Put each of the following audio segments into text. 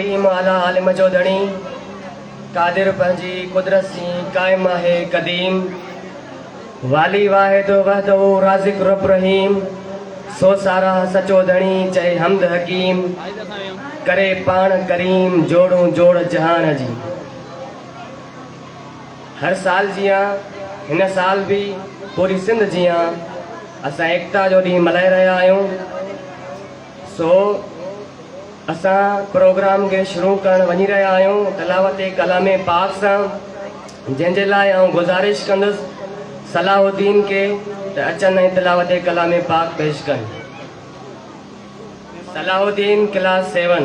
तस्लीम आला आलिम जो धणी कादिर पंहिंजी कुदरत सी कायम है कदीम वाली वाहिद वहदहू राज़िक रब रहीम सो सारा सचो धणी चए हमद हकीम करे पाण करीम जोड़ू जोड़ जहान जी। हर साल जिया इन साल भी पूरी सिंध जिया असां एकता जो ॾींहुं मल्हाए रहिया आहियूं। सो असां प्रोग्राम के शुरू करण वञी रहिया आहियूं तिलावत कलाम पाक सां, जंहिंजे लाइ आउं गुज़ारिश कंदुसि सलाहुद्दीन के त अचनि ऐं तिलावत कलाम पाक पेश कनि। सलाहुद्दीन क्लास 7।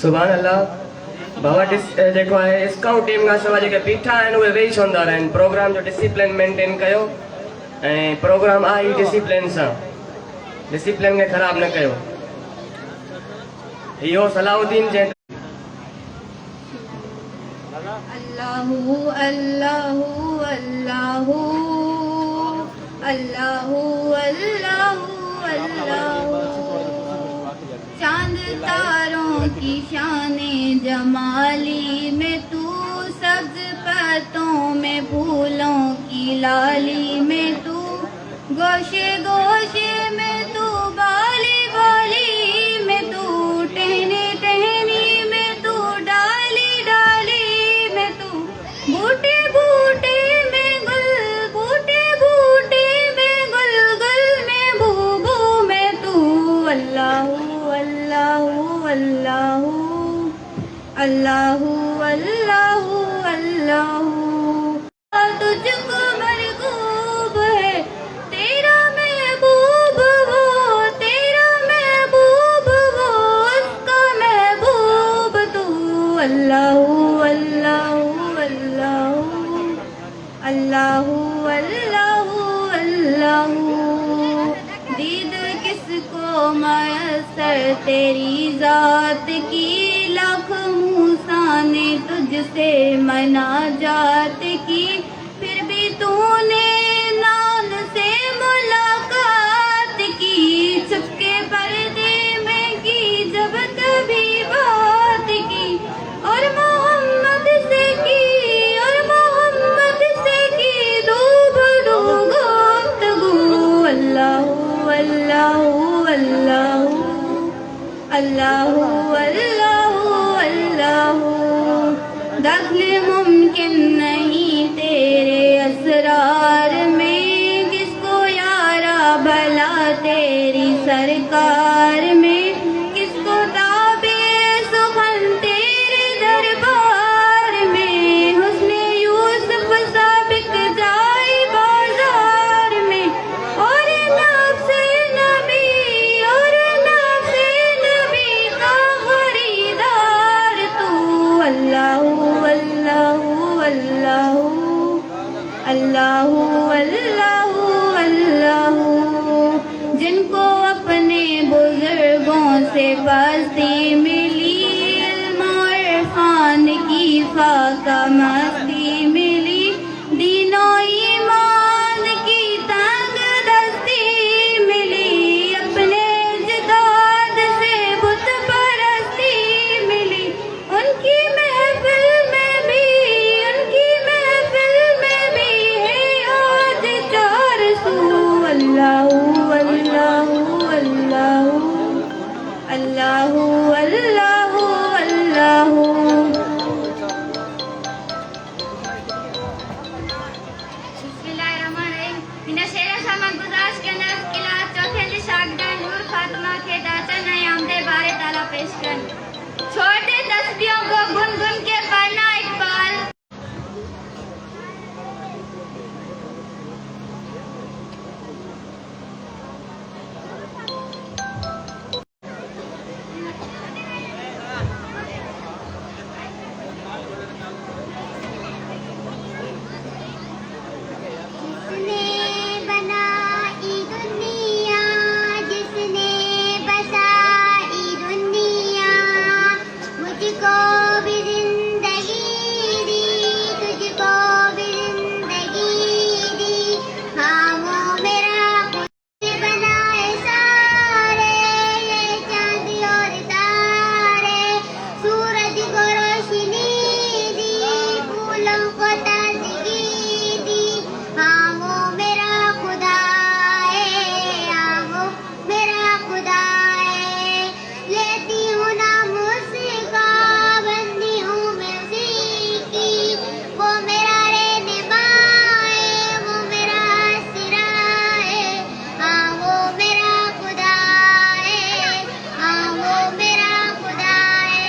सुभान अल्लाह। बाबा जेको आहे स्काउट टीम खां सवाइ जेके बीठा आहिनि उहे वेही शोंदार आहिनि। प्रोग्राम जो डिसिप्लिन मेंटेन कयो ऐं प्रोग्राम आहे ई डिसिप्लिन सां, डिसिप्लिन खे ख़राब न कयो। इहो सलाहुद्दीन जंहिं अल्लाहु अल्लाहु अल्लाहु अल्लाहु अल्लाहु अल्लाहु चांद तारों की शाने जमाली में तू सब्ज पत्तों में फूलों की लाली में तू गोशे गोशे में तू बाली बाली में तू टहनी टहनी में तू डाली डाली में तू बूटे बूटे में गुल बूटे बूटे में गुल गुल में बूबू में तू अल्लाहु अल्लाहु अल्लाहु अल्लाहु अल्लाहु अल्लाहु तुझको मरगूब है तेरा महबूब वो तेरा महबूब वो उसका महबूब तू अल्लाहु अल्लाहु अल्लाहु अल्लाहु अल्लाहु अल्लाहु दीद किसको मयसर तेरी जात की लाख मूसा ने तुझसे मनाजात की फिर भी तूने नाम से मुलाकात की छुपके पर्दे में की जब कभी अल्लाहु अल्लाहु अल्लाहु। दखल मुमकिन नहीं तेरे असरार में, किसको यारा भला तेरी सरकार में, किसको ताबे सुखन तेरे दरबार में। हुस्ने यूसुफ सा बिक जाए बाजार में, और नफ्से नबी का खरीदार तू। अल्लाहु अल्लाहु अल्लाहु अल्लाहु अल्लाहु अल्लाहु। जिनको अपने बुजुर्गों से बस्ती मिली, इल्म और इरफान की फाका मस्ती मिली, दीनो ईमान की तंग दस्ती मिली, अपने इज्तिहाद से बुत परस्ती मिली। उनकी महफिल में भी है आज चार सू। अल्लाहु अल्लाहु अल्लाहु अल्लाहु अल्लाहु अल्लाहु। बिस्मिल्लाहिर्रहमानिर्रहीम। इन्हें शेर शामत गुजारिश के अंदर किला चौथे शागिर्द नूर फातिमा के दाचा नयाम दे बारे ताला पेश कर। छोटे तस्बीहों को गुनगुन के पढ़ना इकबाल। जिसने बनाई दुनिया, जिसने बसाई दुनिया, मुझको भी जिंदगी दी, तुझको भी जिंदगी दी। हाँ वो मेरा खुद बनाए सारे, ये चांद और तारे, सूरज को रोशनी दी, फूलों को ताजगी दी। हाँ वो मेरा खुदा है, हाँ वो मेरा खुदा है। लेती हूँ नाम उसका, बंदी हूँ मैं उसी की। वो मेरा रहनुमा है, वो मेरा आसरा है। हाँ वो मेरा खुदा है, हाँ वो मेरा खुदा है।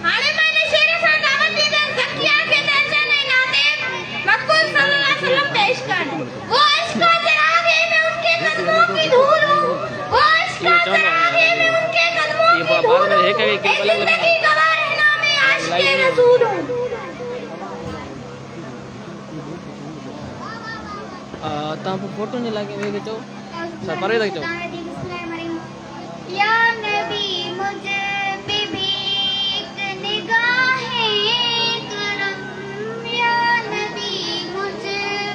हाणे मैंने शेर दावत दी ज़किया के दर्जा ने नाते मक़बूल सल्लल्लाहु अलैहि वसल्लम पेश कर। वो इश्क का चिराग है, मैं उनके कदमों की धूल हूँ। वो इश्क का चिराग है, मैं उनके कदमों की धूल हूँ। एक जिंदगी गवाह रहना मैं आशिक़े रसूल हूँ। तव्हां पोइ फोटो नहीं लगे वे खिचो सर परे तक चओ। या नबी मुझ पे भी एक निगाहें करम, या नबी मुझ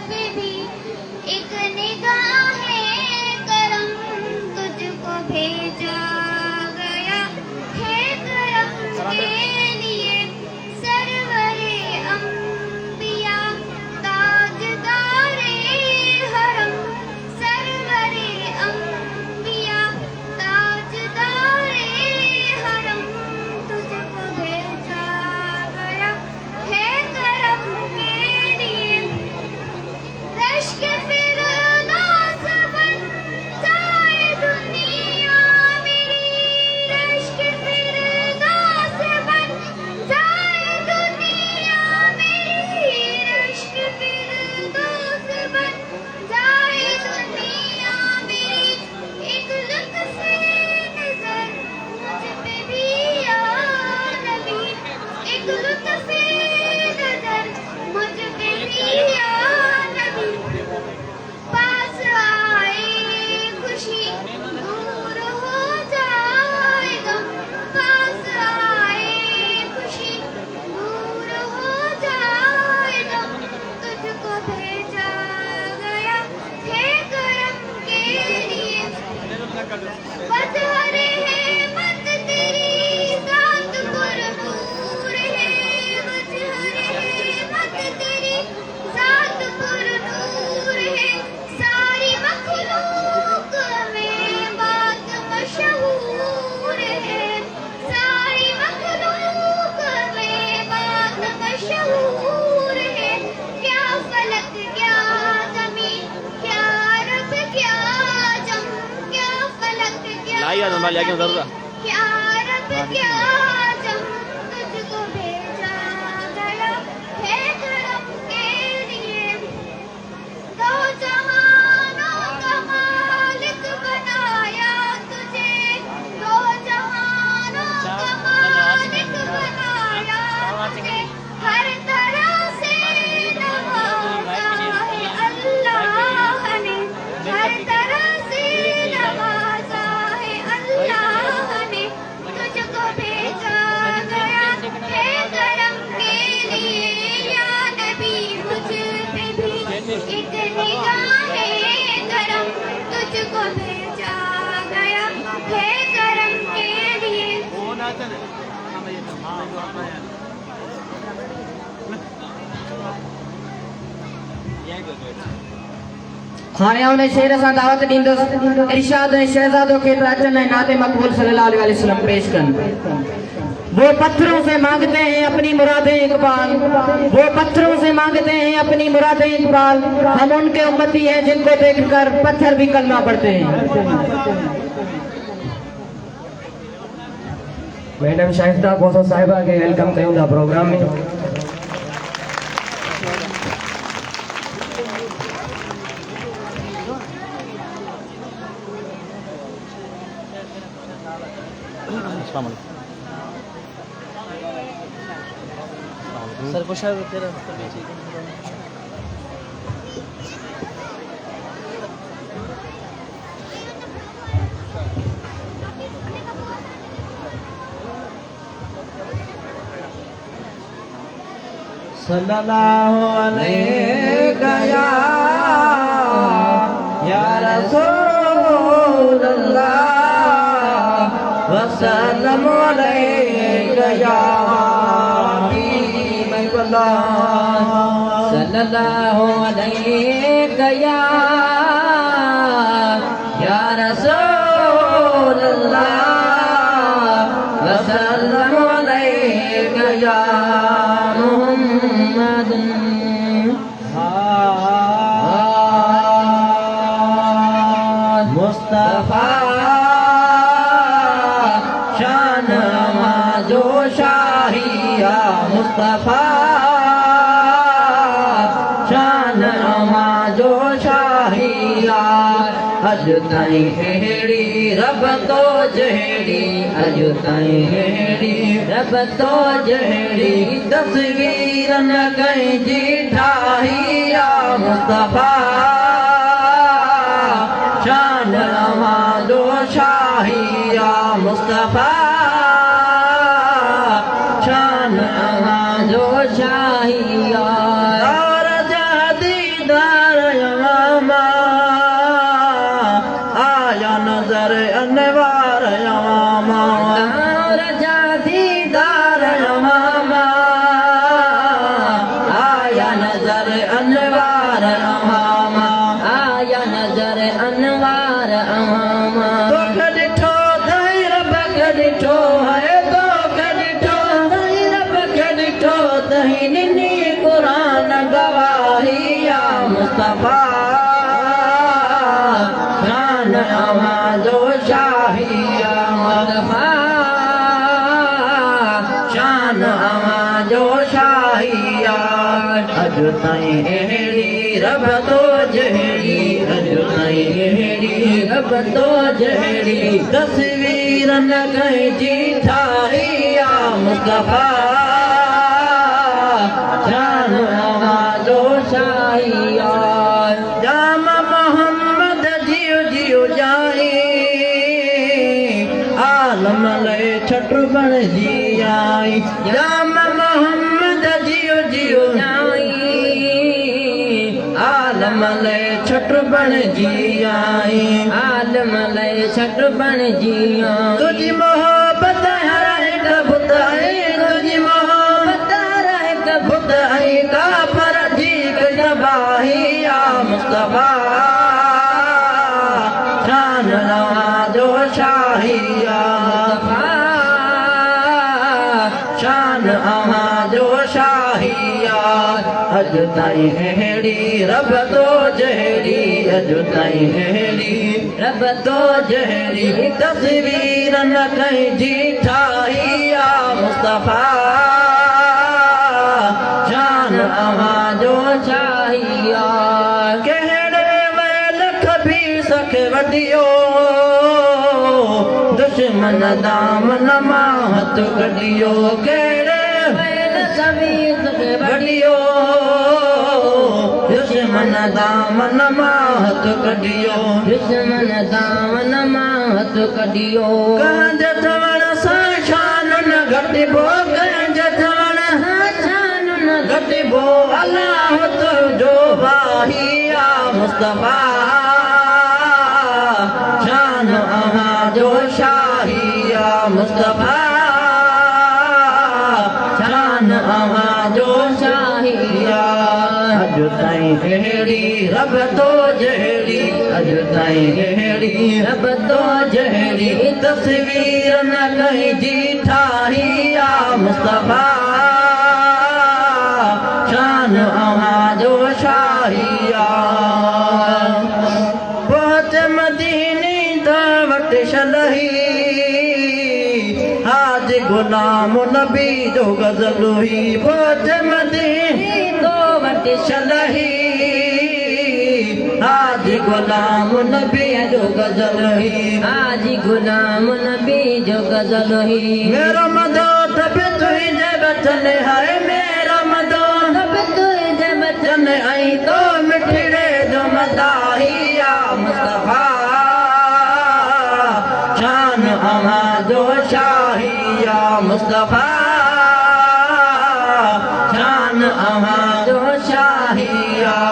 पे भी एक निगाहें करम, तुझको भेजा गया है करम के लिए। सरवरे अंबिया ताजदारे हरम, सरवरे अंबिया ताजदारे हरम, तुझको भेजा गया है करम के लिए। रश्क फिरदौस बन जाए दुनिया मेरी, रश्क फिरदौस बन जाए दुनिया मेरी, रश्क फिरदौस बन जाए दुनिया मेरी। एक लुत्फ़े नज़र मुझ पे भी या नबी, एक लुत्फ़े नज़र मुझ पे भी या नबी। पास आए खुशी दूर हो जाए गम, पास आए खुशी दूर हो जाए गम, तुझको भेजा गया है करम के लिए। बदहरे है मत तेरी ज़ात पुरनूर है, बदहरे है मत तेरी ज़ात पुरनूर है। आइए तो मैं लेके जरूर क्या रब क्या जब तुझको भेजा गया है करम के लिए दो जहानों का मालिक बनाया तुझे दो जहानों का मालिक बनाया तुझे हर तरह से नवाजा है अल्लाह ने हर तरह से नवाजा है अल्लाह ने तुझको भेजा गया है करम के लिए या नबी मुझ पे भी एक निगाह है करम तुझको भेजा गया है करम के लिए हाणे उन शेर सां दावत ॾींदुसि इरशाद ऐं शहज़ादो खे अचन ऐं नाते मक़बूल सल्लल्लाहु अलैहि वसल्लम पेश कनि वो पत्थरों से मांगते हैं अपनी मुरादें इकबाल वो पत्थरों से मांगते हैं अपनी मुरादें इकबाल हम उनके उम्मती हैं जिनको देखकर पत्थर भी कलमा पढ़ते हैं मैडम शाइस्ता कोसो साहिबा के वेलकम कयूं था प्रोग्राम में सर कुछ तेरा सल्लल्लाहु अलैहि या रसूल अल्लाह वसल्लम अलैका या हबीब अल्लाह सल्लल्लाहु अलैका या रसूल अल्लाह वसल्लम अलैका या मुहम्मद मुस्तफा शान जो शाहिया मुस्तफा शान जो शाहिया अज ताईं अहिड़ी रब तो जहिड़ी अज ताईं अहिड़ी रब तो जहिड़ी तस्वीर न कंहिंजी ठाहिया मुस्तफा शान जो शाहिया मुस्तफा शान जो शाहिया दीदार यमामा आया नजर अनवार यमामा रजा दीदार यमामा आया नजर अनवार यमामा आया नजर अनवार यमामा तो ॾिठो दई रब ॾिठो है तो ॾिठो दई रब ॾिठो दही निनी कुरान गवाहिया मुस्तफा शान जो शाहिया मुस्तफा शान जो शाहिया अज ताईं अहिड़ी रब तो जहिड़ी अज ताईं अहिड़ी रब तो जहिड़ी तस्वीर न कंहिंजी ठाहिया मुस्तफा शान जो शाहिया जाम मोहम्मद जियो जियो जाई आलम ले छट बण जी आई जाम मोहम्मद जियो जियो जाई आलम ले छट बण जी आई आलम ले छट बण जी आई तुझी मोहब्बत हर एक बुत है तुझी मोहब्बत हर एक बुत है काफर जी जबाहिया मुस्तफा शान जो शाहिया शान जो शाहिया अज ताईं अहिड़ी रब तो जहिड़ी अज ताईं अहिड़ी रब तो जहिड़ी तस्वीर न कंहिंजी ठाही आ मुस्तफा शान अव्हां जो चाहिया कहिड़े वैल खबी सखे वडियो दुश्मन दामन मां हथ कढियो कहिड़े वैल खबी सखे वडियो दुश्मन दामन मां हथ कढियो दुश्मन दामन मां हथ कढियो कंज ठवण सां शान न घटिबो कंज ठवण सां शान न घटिबो अल्लाह तुंहिंजो वाही आ मुस्तफा शान अव्हां जो शाही आ मुस्तफा शान अव्हां जो शाही आ अज ताईं अहिड़ी रब तो जहिड़ी अज ताईं अहिड़ी रब तो जहिड़ी तस्वीर न कंहिंजी ठाही आ मुस्तफा शान अव्हां जो शाही आ बहुत मदीनी दावत शलही आज गुलाम नबी जो गजल हुई बहुत मदीनी दावत शलही आज गुलाम नबी जो गजल हुई आज गुलाम नबी जो गजल हुई मेरा मदो तब तुझे बचन है मेरा मदो तब तुझे बचन आई तो मिठड़े जो मदाही आ मुस्तफा शान अव्हां जो शाही आ मुस्तफा शान अव्हां जो शाही आ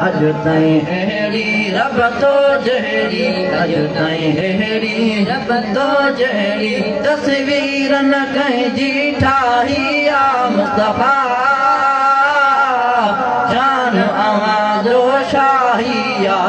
अज ताईं अहिड़ी रब तो जहिड़ी अज ताईं अहिड़ी रब तो जहिड़ी तस्वीर न कंहिंजी ठाही आ मुस्तफा शान अव्हां जो शाही आ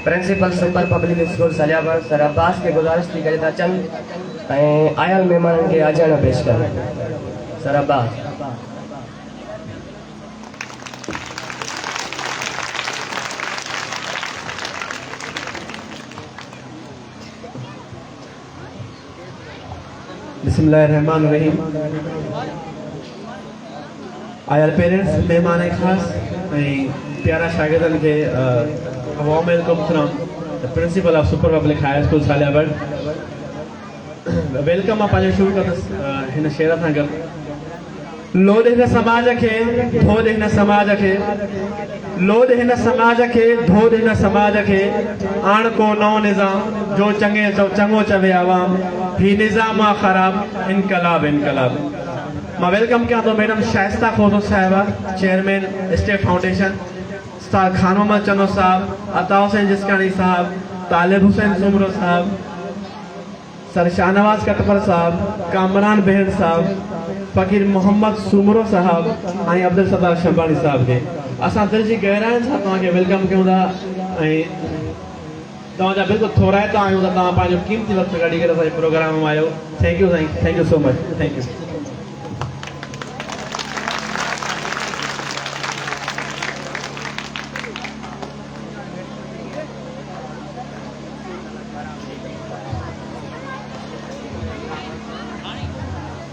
प्रिंसिपल सुपर पब्लिक स्कूल सलियाबाद सर अब्बास के गुजारिश थी करे था चंद आयल मेहमाननि खे अजण पेश कर सर अब्बास बिस्मिल्लाहिर्रहमानिर्रहीम आयल पेरेंट्स मेहमान खास प्यारा शागिर्दनि खे warm welcome from the principal of Super Public High School Saliabad. Welcome up पंहिंजो शुरू कंदुसि हिन शेर सां गॾु लोड हिन समाज खे धोद हिन समाज खे लोड हिन समाज खे धोद हिन समाज खे आण को नओ निज़ाम जो चङो चवे आवाम ही निज़ाम आहे ख़राब इनकलाब इनकलाब मां वेलकम कयां थो मैडम शाइस्ता खोसो साहिबा चेयरमैन स्टेट फाउंडेशन उस्ताद खान मोहम्मद चनो साहब अता हुसैन जिसकानी साहब तालिब हुसैन सुमरो साहब सर शाहनवाज कटपर साहब कामरान बहन साहब फ़कीर मोहम्मद सुमरो साहब ऐं अब्दुल सत्तार शंबानी साहब खे असां दिलि जी गहराइनि सां तव्हांखे वेलकम कयूं था ऐं तव्हांजा बिल्कुलु थोराइता आहियूं त तव्हां पंहिंजो क़ीमती वक़्तु कढी करे असांजे प्रोग्राम में आहियो थैंक यू साईं thank you so much thank you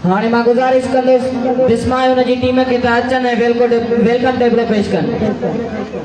हाणे मां गुज़ारिश कंदुसि बिस्माय हुन जी टीम खे त अचनि ऐं वेलकम टेबल पेश कनि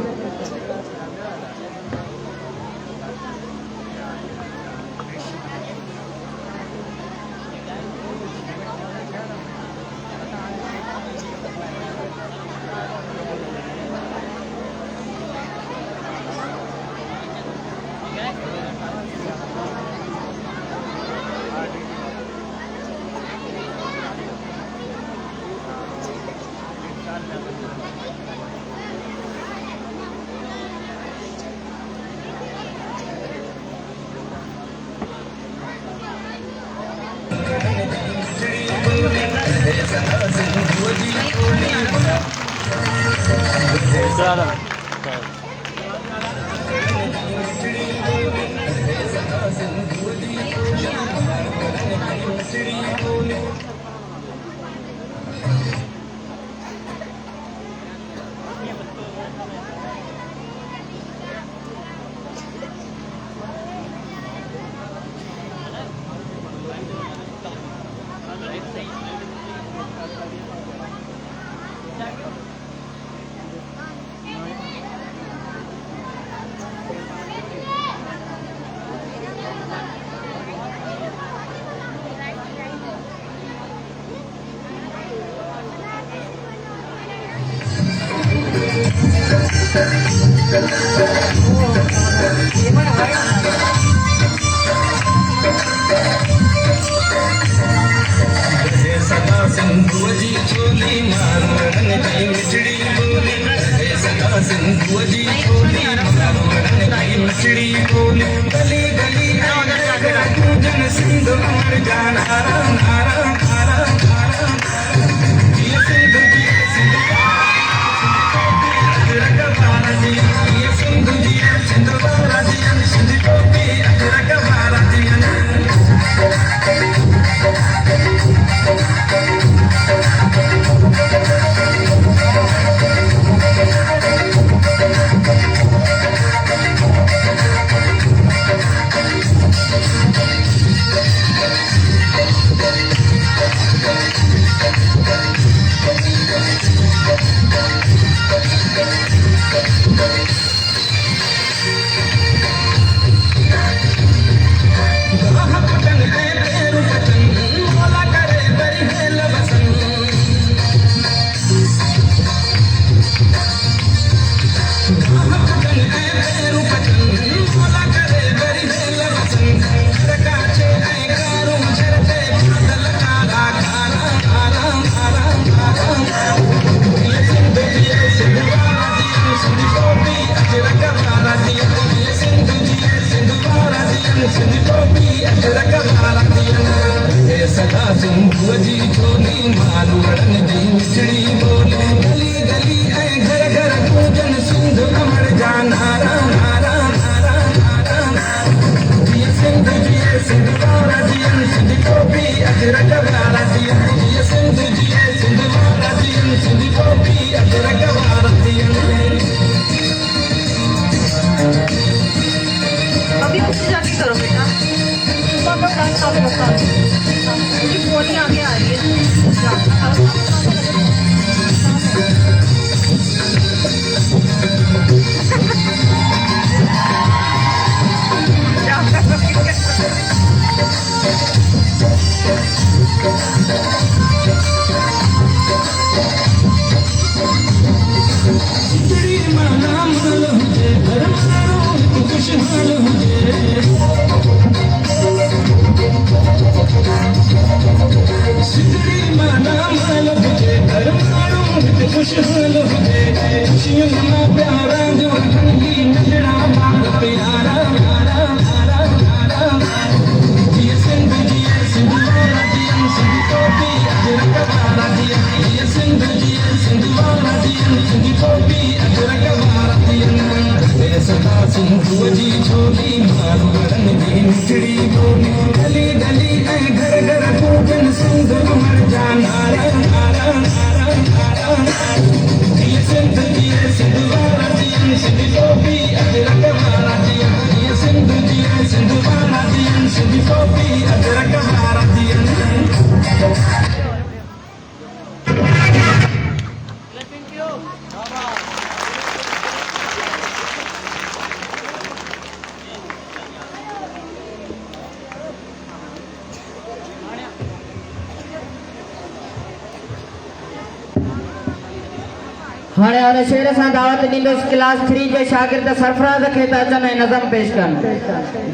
हाणे हाणे शेर सां दावत ॾींदुसि क्लास 3 जे शागिर्द सरफराज़ खे त अचनि ऐं नज़म पेश कनि।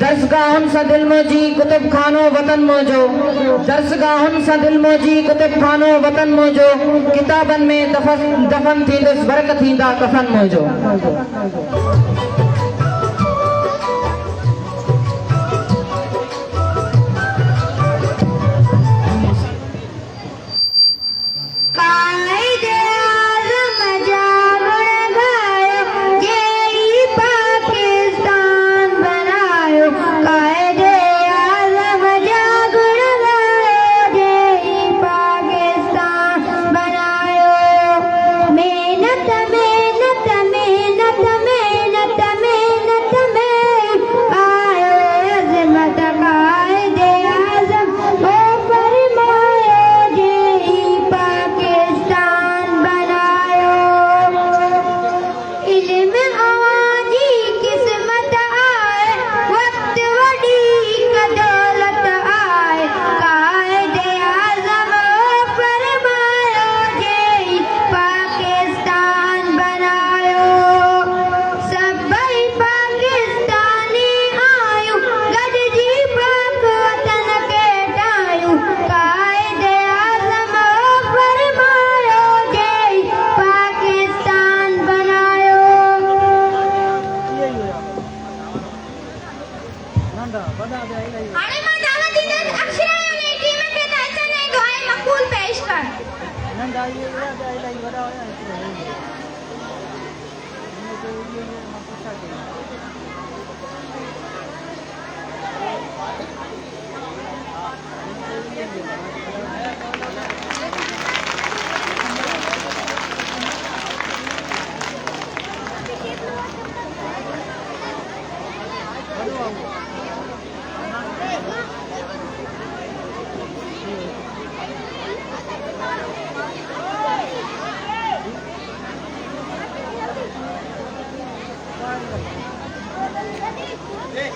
दर्सगाहुनि सां दिलि मोजी कुतुब खानो वतन मोजो, दर्सगाहुनि सां दिलि मोजी कुतुब खानो वतन मोजो, किताबनि में दफ़न थींदुसि बरक थींदा कफ़न मोजो। Hey!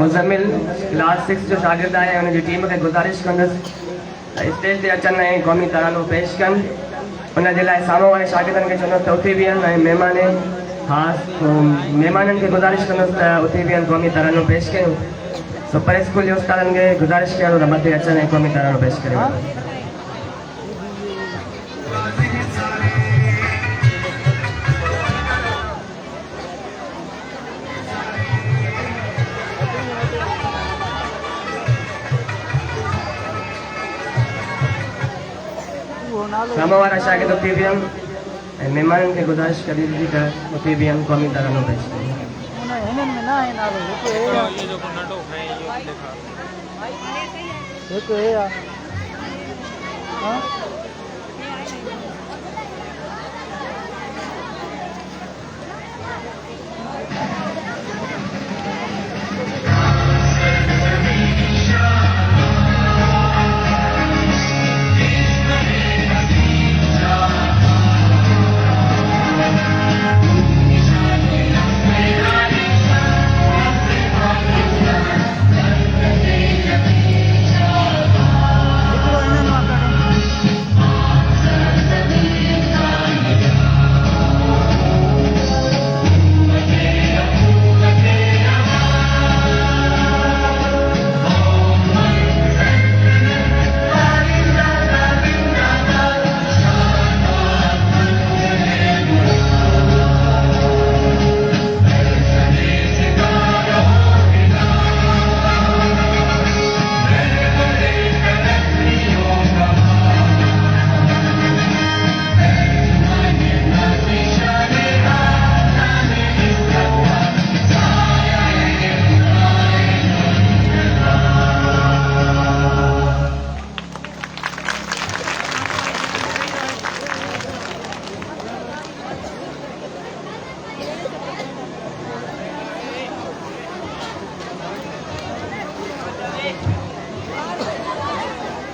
मुज़म्मिल क्लास 6 जो शागिर्द आया है उनजी टीम खे गुज़ारिश कंदुसि त स्टेज ते अचनि ऐं क़ौमी तरानो पेश कनि। उन जे लाइ साम्हूं वारे शागिर्दनि खे चवंदुसि त उथे बीहनि ऐं महिमाननि खे गुज़ारिश कंदुसि त उथे बीहनि क़ौमी तरानो पेश कयूं। सो पर स्कूल जे उस्तादनि खे गुज़ारिश कयो त मथे अचनि ऐं क़ौमी तरानो पेश करियो। साम्हूं वारा शागिर्द उथे बीहनि ऐं महिमाननि खे गुज़ारिश करी थी त उथे बीहनि क़ौमी तरानो पेश कयूं।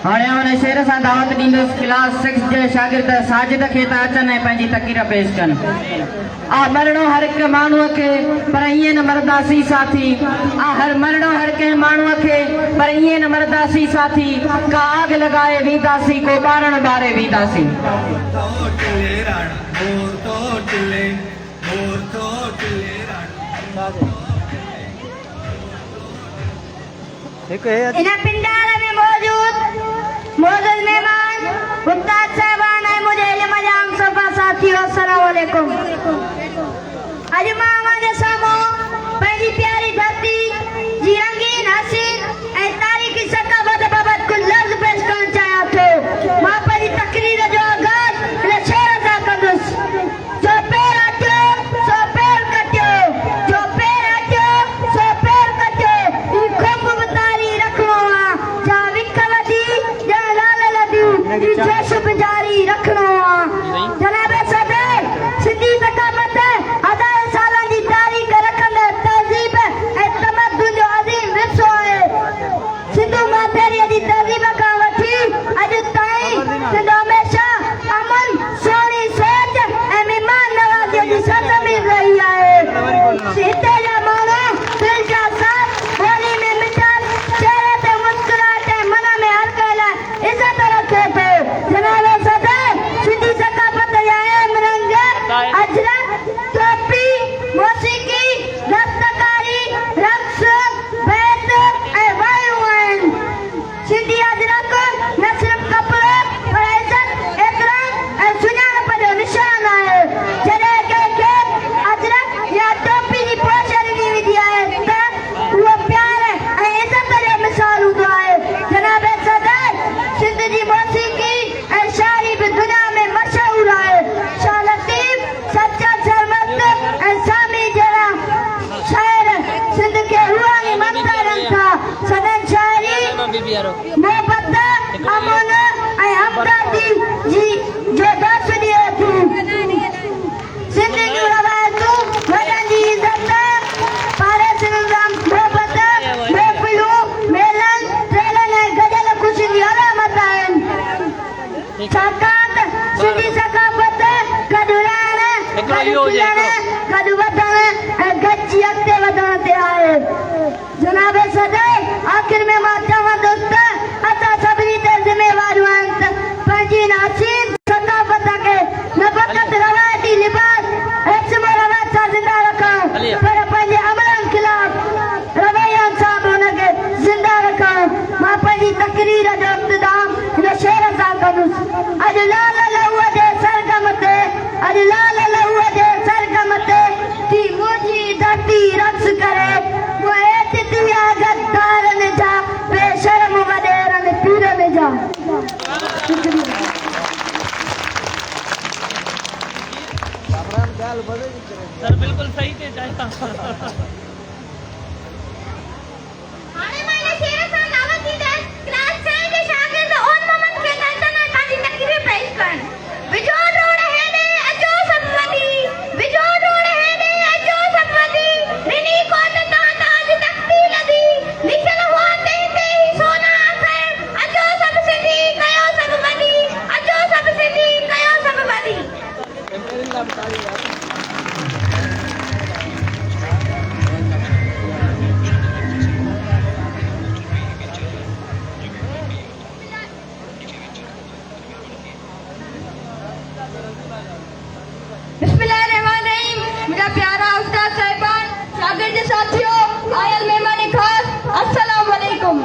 हाणे हुन शेर सां दावत ॾींदुसि क्लास 6 जे शागिर्द साजिद खे त अचनि ऐं पंहिंजी तक़रीर पेश कनि। मरणो हर हिकु माण्हूअ खे पर ईअं न मरदासीं साथी। हर मरणो हर कंहिं माण्हूअ खे पर ईअं न मरदासीं साथी। का आग लॻाए वेंदासीं को ॿारण ॿारे वेंदासीं। इन पिंडाल में मौजूद मेहमान उस्ताद साहबान ऐं मुंहिंजे इल्म जा हमसफ़र साथियो, अस्सलाम वालेकुम। अॼु मां अव्हांजे साम्हूं पंहिंजी प्यारी धरती जी रंगीन हसीन ऐं तारीख़ी सक़ाफ़त बाबति कुझु लफ़्ज़ पेश करणु चाहियां थो। मां पंहिंजी तक़रीर जो आगाज़ हिन शेर सां कंदुसि। जो पेर हटियो सो पेर कटियो, जो पेर हटियो सो पेर कटियो। ई खुंब बि तारी रखिणो आहे, जा विख वधी जा लाल लदियूं, ई जोश बि जारी रखिणो आहे। जनाब सदर सिंधी सक़ाफ़त हज़ार सालनि जी तारीख़ रखंदड़ तहज़ीब ऐं तमदुन जो अज़ीम विरसो आहे। सिंधु माथेरीअ जी तहज़ीब खां वठी अॼु ताईं सिंध हमेशह अमन, सुहिणी सोच ऐं महिमान नवाज़ीअ जी सरज़मीन रही आहे। हिते जा माण्हू दिलि जा साफ़, ॿोली में मिठास, चहिरे ते मुस्कुराहट ऐं मन में हर कंहिं लाइ इज़त रखे थो। जनाब सदर सिंधी सक़ाफ़त जा अहम रंग अजरक, टोपी, मौसीक़ी, दस्तकारी, रक़्स, बैत ऐं वायूं आहिनि। सिंधी अजरक न सिर्फ़ कपिड़ो पर इज़त, एतिराम ऐं सुञाणप जो निशान आहे। जॾहिं कंहिंखे अजरक या टोपी जी पोश ॾिनी वेंदी आहे त उहो प्यार ऐं इज़त जो मिसाल हूंदो आहे। जनाब सदर सिंध जी मौसीक़ी ऐं शाइरी बि दुनिया में मशहूर आहे। शाह लतीफ़, सच्चा सरमस्त ऐं सामी जहिड़ा शाइर सिंध खे रूहानी ममता ॾियनि था। सदन शाइरी मोहबत, अमन ऐं हमदर्दी जी जो दर्स ॾिए थी। सिंध जूं रवायतूं वॾनि जी इज़त, पाड़ेस निज़ाम, मोहबत, महफ़िलूं, मेलनि, ट्रेलनि ऐं गॾियल ख़ुशियुनि जी अलामत आहिनि। छाकाणि त सिंधी सक़ाफ़त गॾु रहण, गॾु खिलण, गॾु वधण ऐं गॾिजी अॻिते वधण ते आहे। जनाब आखिर में मां चवां दोस्त असां सभिनी ते ज़िम्मेवारियूं आहिनि त पंहिंजी नासीन सकाफ़त खे न फ़क़ति रवायती लिबास रस्म रवाज सां ज़िंदा रखूं पर पंहिंजे अमलनि ख़िलाफ़ रवैयनि सां बि हुनखे ज़िंदा रखूं। मां पंहिंजी तक़रीर जो इब्तिदाम हिन शेर सां कंदुसि। अॼु लाल लहूअ जे सरगम ते अॼु लाल लहूअ जे सरगम ते थी मुंहिंजी धरती रक़्स करे वो हेठि थी विया गद्दारनि जा बेशर्म वॾेरनि पीरनि जा। सर बिल्कुल सही थे जाएगा हाणे मैंने शेर सां दावत दी है क्लास 6 जे शागिर्द उन मोहम्मद खे नंढनि पंहिंजी तक़रीर पेश कनि। विजो रोड हेॾे अचो सभु वधी विजो रोड हेॾे अचो सभु वधी ॾिनी कोट तां ताज तख़्ती लधी लिखियल हुआ ते ते सोना अखर अचो सभु सिंधी कयो सभु वधी अचो सभु सिंधी कयो सभु वधी। बिस्मिल्लाहिर्रहमानिर्रहीम। मेरा प्यारा उस्ताद साहिबान, शागिर्द साथियों, आयल मेहमान खास, अस्सलाम वालेकुम।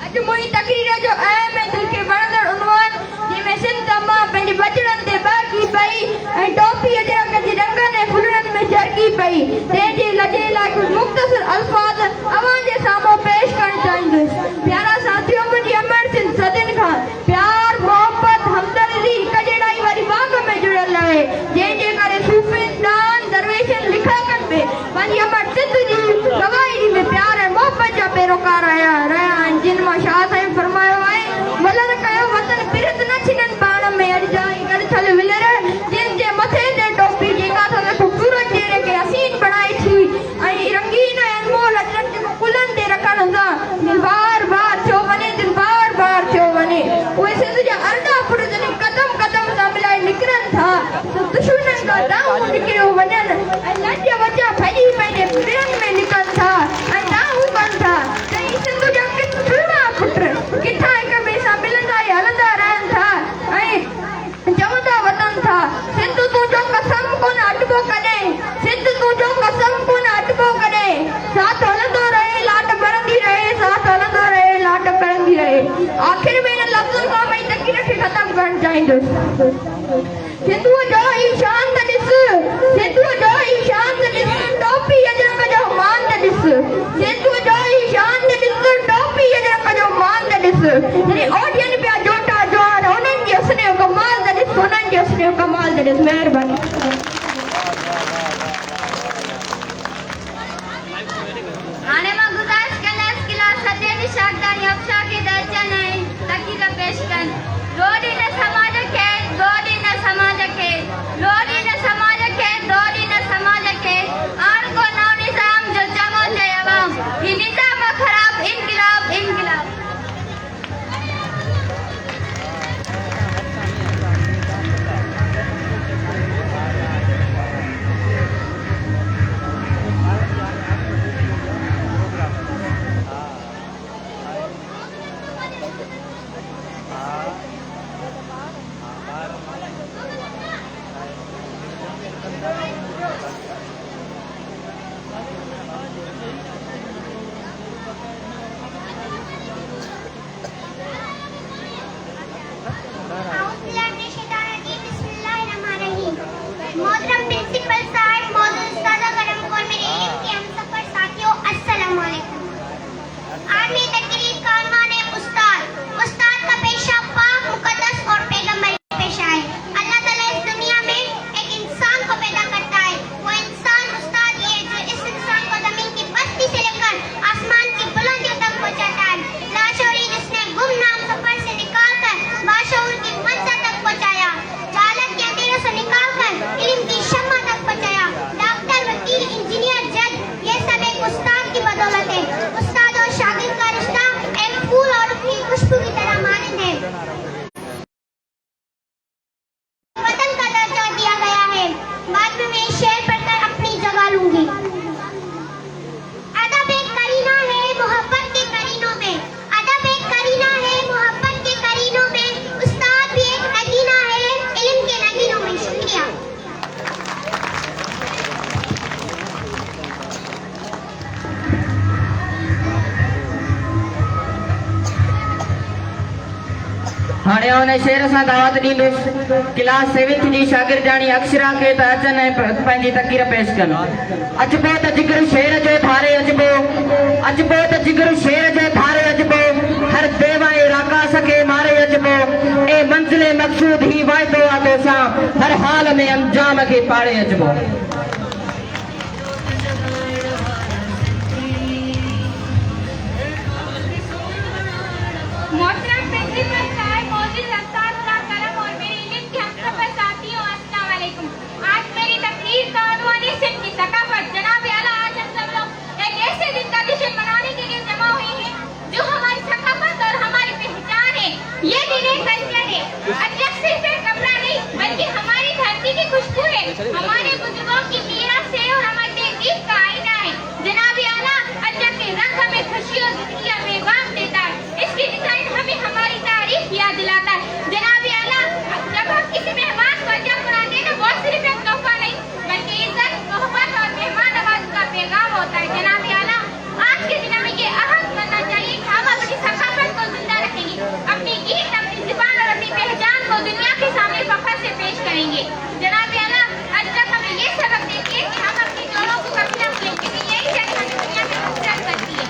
अॼु मुंहिंजी तक़रीर जो अहम ऐं दिलि खे वणंदड़ उनवान जंहिंमें सिंध अम्मा पंहिंजे बचड़नि ते बाक़ी पई ऐं टोपी अजरक जे रंगनि ऐं फुलड़नि में जरकी पई तंहिंजे लजे लाइ कुझु मुख़्तसर अल्फाज़ अवां जे साम्हूं पेश करणु चाहींदुसि। प्यारा साथियों, मुंहिंजी अमर सिंध सदियुनि खां प्यार मोहबत हमदर्दी हिक जहिड़ाई वारी बाग में जुड़ियल आहे जंहिंजे करे सूफ़ियुनि दान दरवेशनि लिखाकनि में पंहिंजी अमर सिंध जी गवाही में प्यार ऐं मोहबत जा पैरोकार रहिया आहिनि जिन मां शाह साईं फरमायो आहे वलर कयो वतन पिरत न छिननि पाण में अॼु जाई गॾु थल विलर जिन जे मथे ते टोपी जेका अथनि ख़ूबसूरत चेहरे खे हसीन बणाई थी ऐं रंगीन ऐं अनमोल अजरक जेको कुलनि ते रखण सां दिलि बार बार थियो वञे दिलि बार बार थियो वञे। उहे सिंध जा अरड़ा फुट जॾहिं कदम कदम सां मिलाए निकिरनि था त दुश्मननि खां दाऊं निकिरियो वञनि ऐं लंज वजा भॼी पंहिंजे पिरनि में निकरनि था ऐं दाऊं कनि था त ही सिंध जा किथड़ा पुट किथां हिक ॿिए सां मिलंदा ऐं हलंदा रहनि था ऐं चवंदा वतन था सिंध तुंहिंजो कसम कोन अटबो कॾहिं सिंध तुंहिंजो कसम कोन अटबो कॾहिं साथ हलंदो रहे लाट बरंदी रहे साथ हलंदो रहे लाट बरंदी रहे। आख़िर में इन लफ़्ज़नि खां पंहिंजी तक़रीर खे ख़तमु करणु चाहींदुसि। सिंधूअ जो ई शान त ॾिस सिंधूअ जो ई शान त ॾिस टोपी अजरक जो मान त ॾिस सिंधूअ जो ई शान त ॾिस टोपी अजरक जो मान त ॾिस जॾहिं ओढ़ियनि पिया जोटा जवान उन्हनि जे हुस्न जो कमाल त ॾिस उन्हनि जे हुस्न जो कमाल त ॾिस। महिरबानी। हाणे मां गुज़ारिश कंदसि क्लास 7 जी शागिर्दानी अफ़शा खे दर्जन ऐं तक़रीर पेश कनि। रोडी न समाज खे दोड़ी न समाज खे रोडी न समाज खे दोड़ी न समाज खे हाणे हुन शेर सां दावत ॾींदुसि क्लास 7th जी शागिर्दाणी अक्षरा खे त अचनि ऐं पंहिंजी तक़रीर पेश कनि। अचबो त जिगर शेर जो धारे अचबो, अचबो त जिगर शेर जो धारे अचबो, हर देवा ए राकास खे मारे अचबो, ए मंज़िल मक़सूद ही वाइदो आहे तोसां, हर हाल में अंजाम खे पाड़े अचबो। मोहतरम प्रिंसिपल साहब, मौजूद उस्ताद का करम और मेरे इल्म के हमसफर साथियों, अस्सलाम वालेकुम। आज मेरी तकरीर का उन्वान है सिंध की सकाफत। जनाब आला, आज हम सब लोग एक ऐसे दिन का जश्न मनाने के लिए जमा हुए हैं जो हमारी सकाफत और हमारी पहचान है। ये दिन एक कल्चर है, अजब सिर्फ एक कपड़ा नहीं बल्कि हमारी धरती की खुशबू है, हमारे बुजुर्गों की मीरास है और हमारी तहजीब का आईना है। जनाब आला, अजब के रंग हमें खुशी और जिंदगी का पैगाम देता है, इसकी डिजाइन हमें हमारी तारीख याद दिलाता है। जनाब आला, जब हम किसी मेहमान को अजब बनाते हैं ना, वो सिर्फ एक तोहफा नहीं बल्कि इज्जत, मोहब्बत और मेहमान नवाजी का पैगाम होता है। जनाब आला, आज के दिन हमें ये अहद करना चाहिए कि हम अपनी सकाफत को जिंदा रखेंगे, अपनी गीत, अपनी जुबान और अपनी पहचान को दुनिया के सामने फख्र से पेश करेंगे। जनाब आला, अजब हमें ये सबक देती है कि हम अपनी जोड़ों को कभी न भूलें, क्योंकि यही शर्त हमें दुनिया में खूबसूरत करती है।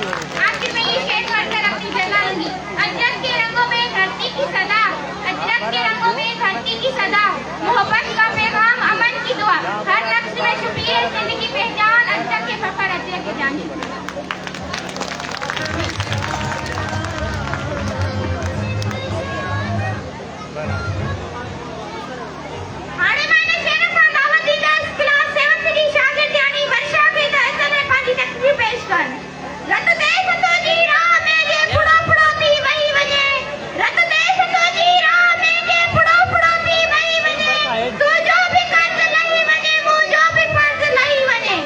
आखिर में ये शेर पढ़कर अपनी जगह लूंगी। अजरक के रंगों में धरती की सदा, अजरक के रंगों में धरती की सदा, मोहब्बत का पैगाम, अमन की दुआ, हर नक्श में छुपी है जिंदगी पहचान, अजरक के फखर, अजरक के जान। हाणे मैंने शेर सां दावत ॾींदसि क्लास 7th जी शागिर्दाणी वर्षा खे त अचनि ऐं पंहिंजी तकरीर पेश कनि। रत देश तुंहिंजी राह में जे फुड़ो फुड़ो थी वही वञे, रत देश तुंहिंजी राह में जे फुड़ो फुड़ो थी वही वञे, तुंहिंजो बि कर्ज़ लही वञे, मुंहिंजो बि फर्ज़ लही वञे।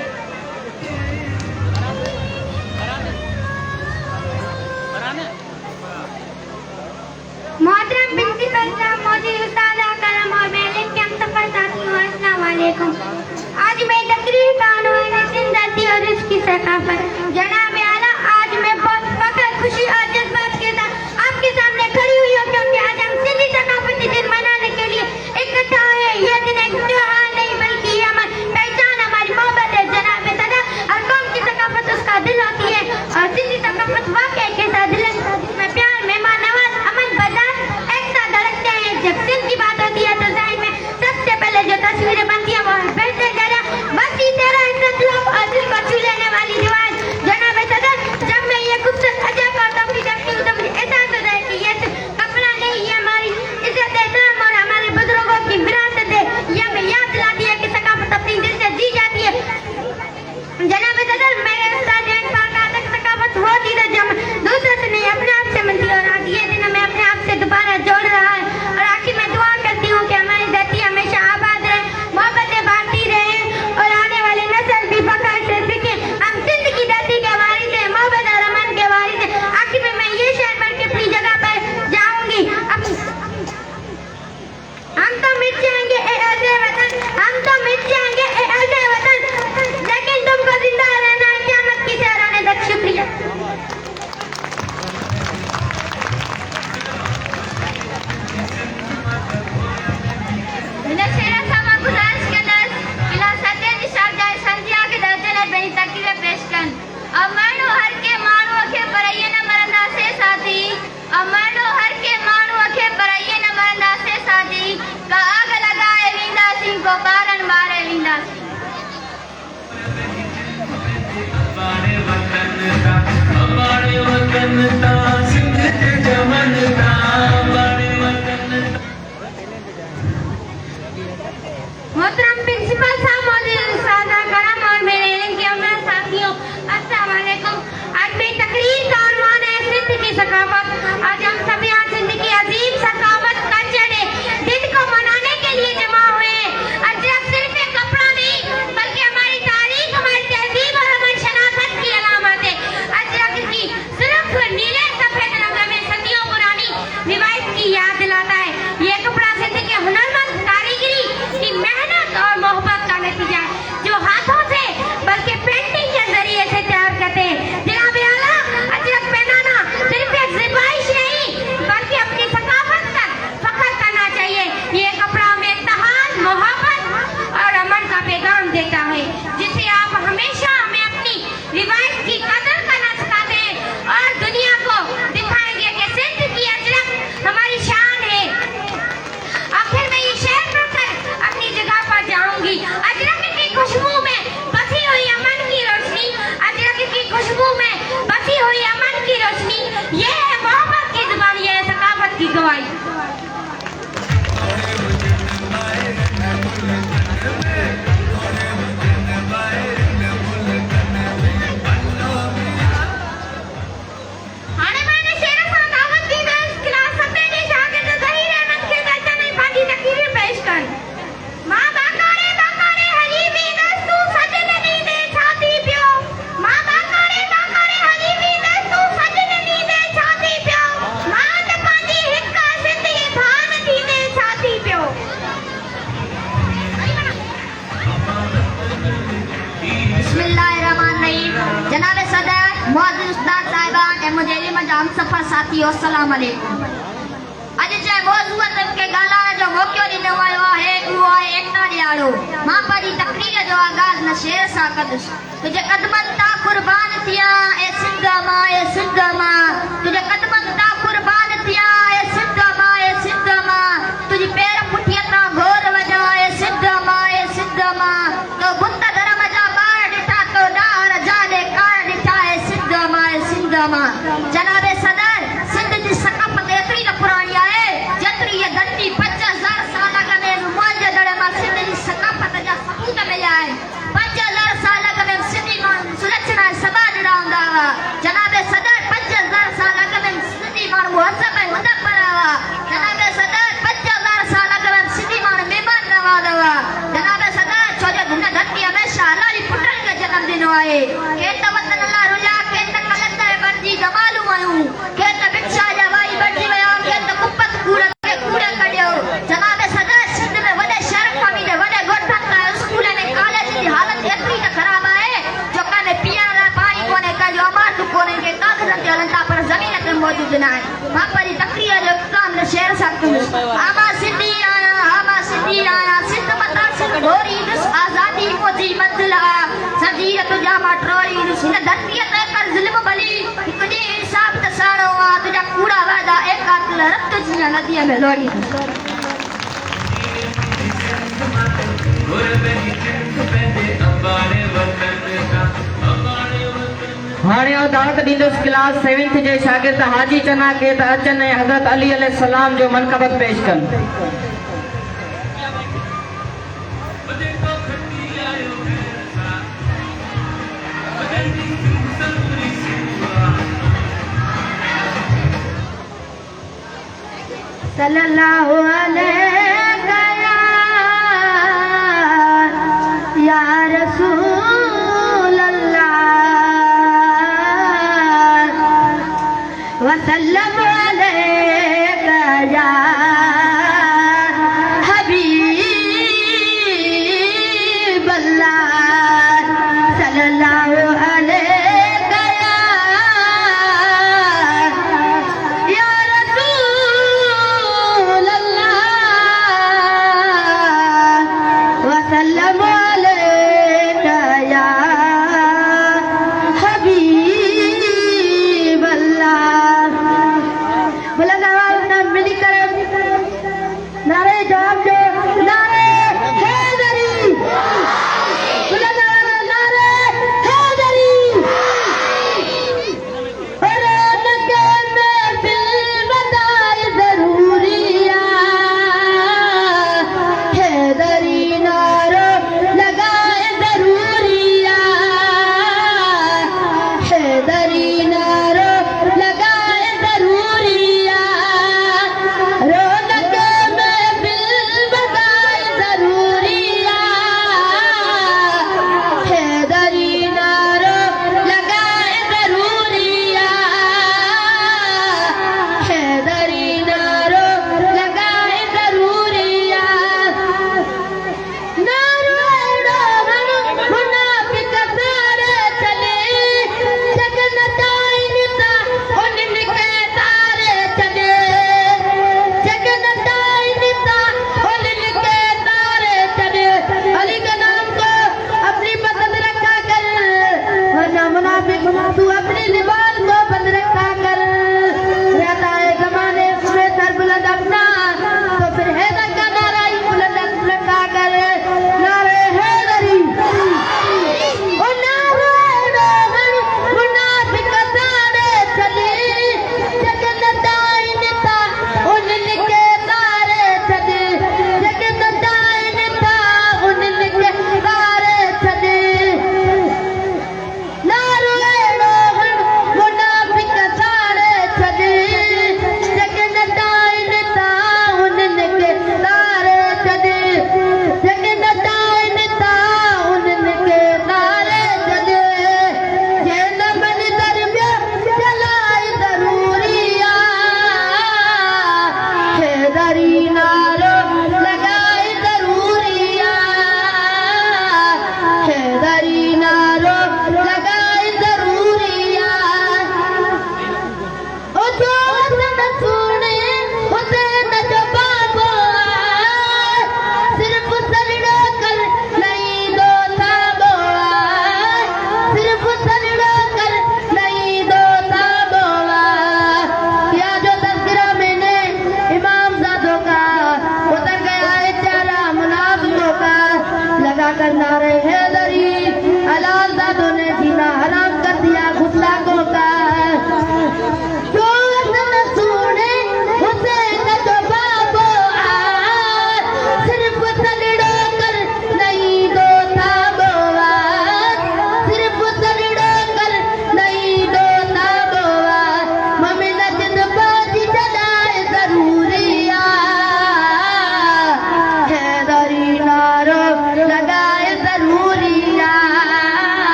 मोहतरम प्रिंसिपल साहब, मौजूद उस्ताद करम और मेरे इल्म के हमसफर साथियों, अस्सलाम वालेकुम। आज मैं तकरीर का उन्वान है सिंध, धरती और इसकी सकाफत। जनाब आला, आज मैं बहुत फख्र, खुशी और जज्बात के साथ आपके सामने खड़ी हुई हूँ, क्योंकि आज हम सिंधी सकाफती दिन मनाने के लिए इकट्ठा हुए हैं। यह दिन एक त्योहार नहीं बल्कि ये हमारी पहचान, हमारी मोहब्बत है। जनाब सदा, हर कौम की सकाफत उसका दिल होती है और सिंधी सकाफत वाकई के साथ दिल में प्यार, मेहमान नवाज, अमन बाजार एक साथ धड़कते हैं। जब सिंध की बात होती है तो जाहिर में सबसे पहले जो तस्वीरें बनती है वो है बैठे डरा, बसी तेरा इज्जत लो और दिल को छू लेने वाली रिवाज। जनाब मुंहिंजा हमसफ़र साथी अस्सलाम वालेकुम। अॼु जे मौज़ूअ ते मूंखे ॻाल्हाइण जो मौक़ो ॾिनो वियो आहे उहो आहे एकता ॾियारो। मां पंहिंजी तक़रीर जो आगाज़ न शेर सां कंदुसि। तुंहिंजे क़दमनि तां क़ुर्बान थियां ए सिंध मां, ए सिंध मां, तुंहिंजे क़दमनि तां क़ुर्बान थियां ए सिंध मां, ए सिंध मां, तुंहिंजी पेर पुठीअ तां घोर वॼां ए सिंध मां, ए सिंध मां, तो बुत धर्म जा ॿार ॾिठा, तो ॾाह रजा ॾे कार ॾिठा ए सिंध मां, ए सिंध मां। जनाबे सदर, सिंध जी सक़ाफ़त एतिरी न पुराणी आहे जेतिरी इहा धरती 5000 साल अॻु में मुंहिंजे दड़ मां सिंध जी सक़ाफ़त जा सबूत मिलिया आहिनि। 5000 साल अॻु में सिंधी माण्हू सुलक्षणा सबा ॾिना हूंदा हुआ। जनाबे सदर, 5000 साल अॻु में सिंधी माण्हू मुहज़ब ऐं मुदब्बर हुआ। जनाबे सदर, 5000 साल अॻु में सिंधी माण्हू महिमान नवाज़ हुआ। जनाबे सदर, छो जो हिन धरती हमेशह अलाही पुटनि खे जनम ॾिनो आहे। के त वतन लाइ रुलिया, के त कलंदर बणिजी जमालूं आहियूं, के त भिक्षा जा वाई बणिजी विया, के त कुपत कूड़ खे कूड़े कढियो। जनाबे सदर, सिंध में वॾे शहर खां बि वॾे ॻोठनि तां स्कूलनि ऐं कॉलेज जी हालत एतिरी त ख़राब आहे जो काने पीअण लाइ पाणी कोन्हे, कंहिंजो अमानतूं कोन्हे, के कागज़नि ते हलनि था पर ज़मीन ते मौजूदु न आहे। मां पंहिंजी तक़रीर जो इख़्तिताम न शेर सां कंदुसि। मां सिंधी आहियां, मां सिंधी आहियां, सिंध मथां सिंध घोरी ॾिस, आज़ादी मुंहिंजी मंज़िल आहे, सॼी तुंहिंजा मां ट्रोड़ी ॾिस, हिन धरतीअ ते कर ज़ुल्म भली, हिकु ॾींहुं इंसाफ़ त साणो आहे, तुंहिंजा कूड़ा वाइदा एकातिल रत जीअं नदीअ में लोड़ी। हाणे दावत ॾींदुसि क्लास 7th जे शागिर्द हाजी चना खे त अचनि ऐं हज़रत अली अलैहिस्सलाम जो मनक़बत पेश कनि। सल्लल्लाहु अलैहि या रसूल अल्लाह वसल्लम अलैका या हबीब अल्लाह सल्लल्लाहु अलैका या रसूल अल्लाह वसल्लम अलैका या हबीब अल्लाह। बुलंद आवाज़ में मिलकर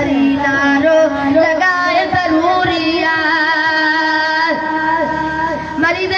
वरी नारो लगाए ज़रूरी आहे मरीद